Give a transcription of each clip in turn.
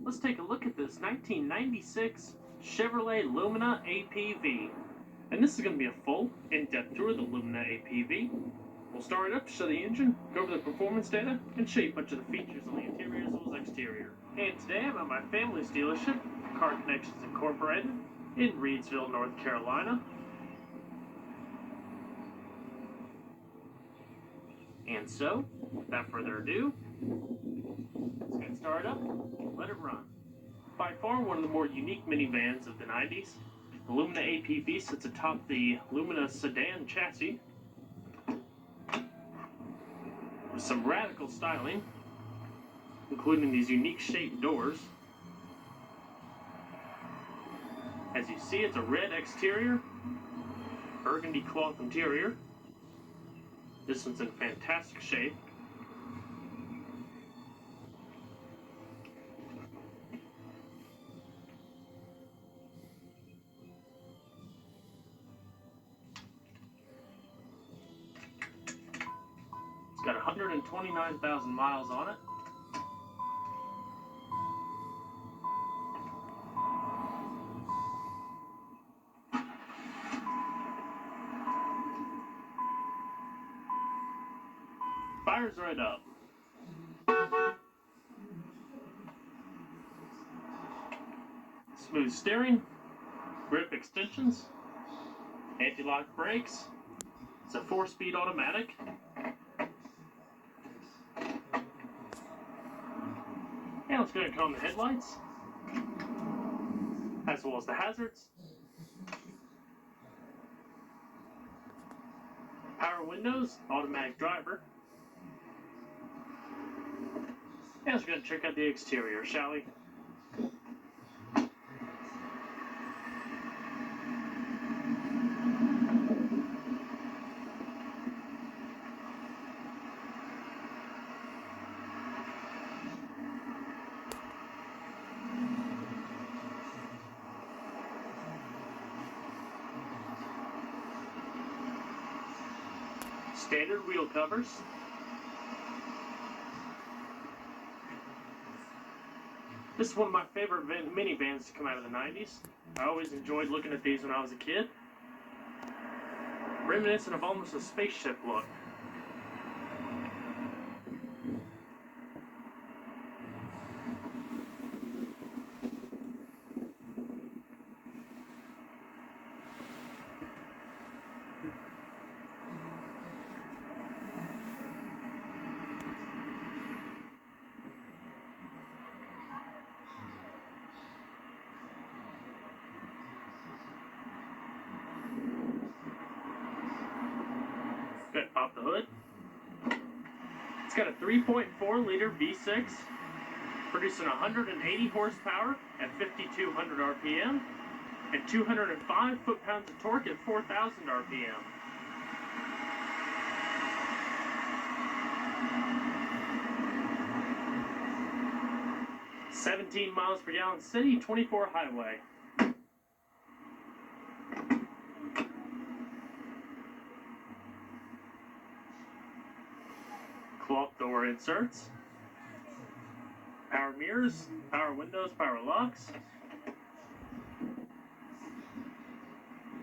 let's take a look at this 1996 Chevrolet Lumina APV. And this is going to be a full, in-depth tour of the Lumina APV. We'll start it up, show the engine, go over the performance data, and show you a bunch of the features on the interior as well as exterior. And today I'm at my family's dealership, Car Connections Incorporated, in Reidsville, North Carolina. And so, without further ado, let's get started up and let it run. By far one of the more unique minivans of the 90s, the Lumina APV sits atop the Lumina sedan chassis with some radical styling, including these unique shaped doors. As you see, it's a red exterior, burgundy cloth interior. This one's in fantastic shape. It's got 129,000 miles on it. Fires right up. Smooth steering, grip extensions, anti-lock brakes. It's a 4-speed automatic. And let's go ahead and turn on the headlights, as well as the hazards. Power windows, automatic driver. And let's go ahead and check out the exterior, shall we? Standard wheel covers. This is one of my favorite minivans to come out of the 90s. I always enjoyed looking at these when I was a kid. Reminiscent of almost a spaceship look. Good, pop the hood. It's got a 3.4-liter V6, producing 180 horsepower at 5,200 RPM and 205 foot-pounds of torque at 4,000 RPM. "17 miles per gallon city, 24 highway." Cloth door inserts, power mirrors, power windows, power locks,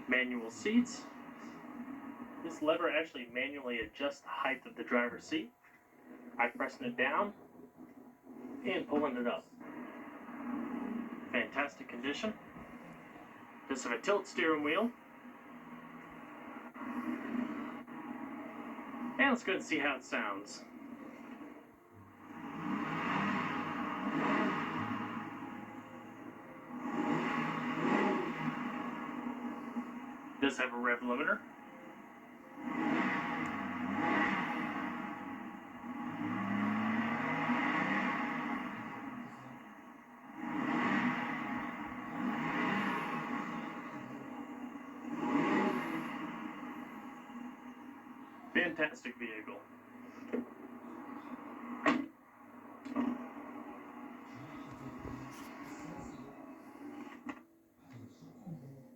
manual seats. This lever actually manually adjusts the height of the driver's seat by pressing it down and pulling it up. Fantastic condition. Does have a tilt steering wheel. And let's go and see how it sounds. Does have a rev limiter. Fantastic vehicle.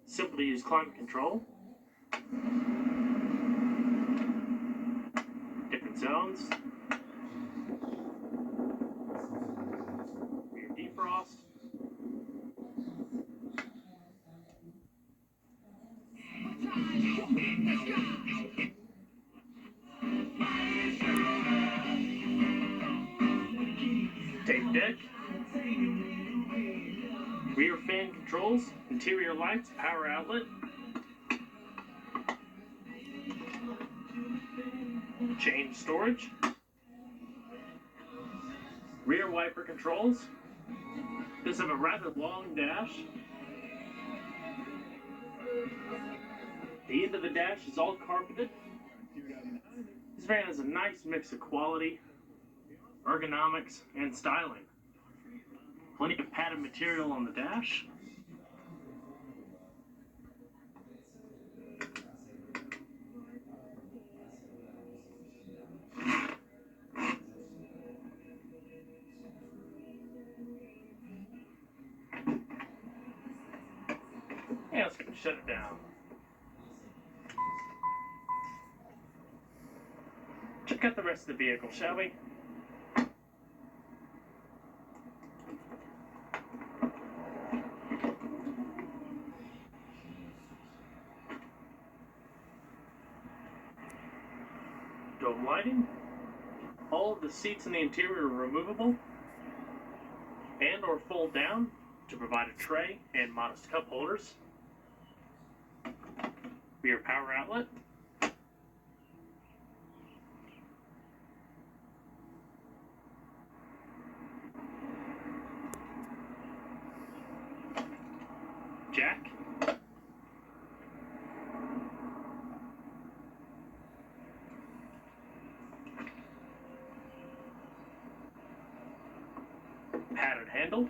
Simple to use climate control. Different zones. Rear defrost. Rear fan controls, interior lights, power outlet, chain storage, rear wiper controls. Does have a rather long dash. The end of the dash is all carpeted. This van has a nice mix of quality, ergonomics, and styling. Plenty of padded material on the dash. Yeah, let's go shut it down. Check out the rest of the vehicle, shall we? Dome lighting. All of the seats in the interior are removable and or fold down to provide a tray and modest cup holders. Rear power outlet. Jack. Padded handle.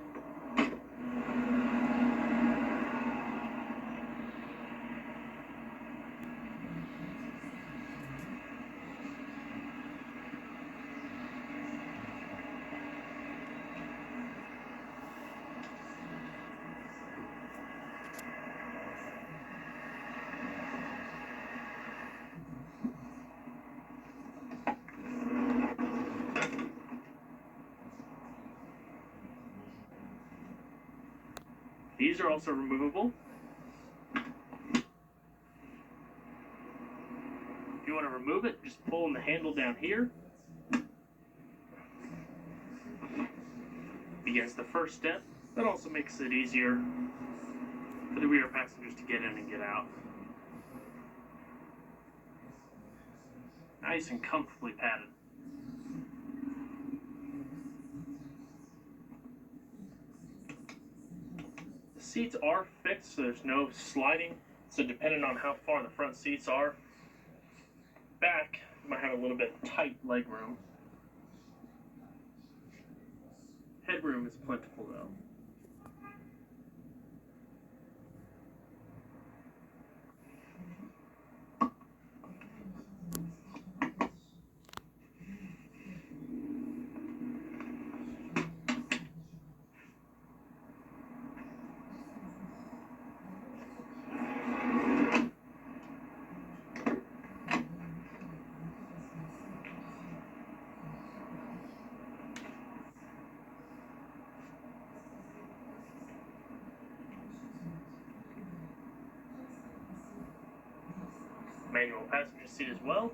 These are also removable. If you want to remove it, just pull on the handle down here. Begins the first step. That also makes it easier for the rear passengers to get in and get out. Nice and comfortably padded. The seats are fixed, so there's no sliding. So depending on how far the front seats are back, you might have a little bit tight leg room. Headroom is plentiful though. Manual passenger seat as well.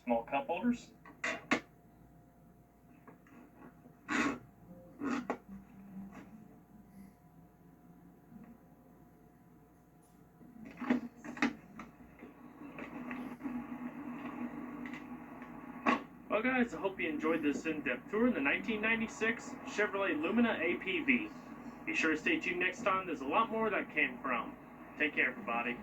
Small cup holders. Well guys, I hope you enjoyed this in-depth tour of the 1996 Chevrolet Lumina APV. Be sure to stay tuned next time, there's a lot more that came from. Take care everybody.